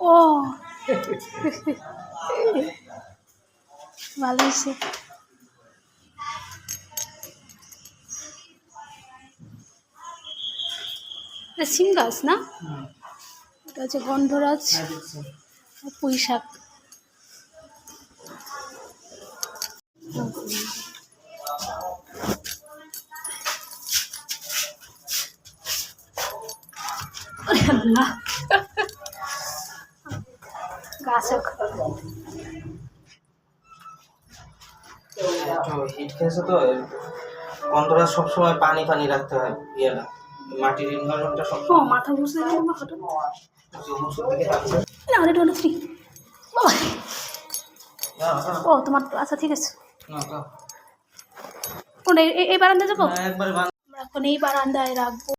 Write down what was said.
ও ভালো হয়েছে। এটা সিম গাছ না, এটা হচ্ছে গন্ধরাজ পুঁই শাক। গাছ হিট খেয়েছে তো গন্ধরাজ সবসময় পানি পানি রাখতে হয়, ইয়েটা মাটির এনভায়রনমেন্টটা সব মাথা ঘুরছে গেল হঠাৎ। না এটা হলো 3। ও তোমার আচ্ছা ঠিক আছে। কোনটা এই বারান্দায় যাবো? আমরা এখন এই বারান্দায় রাখবো।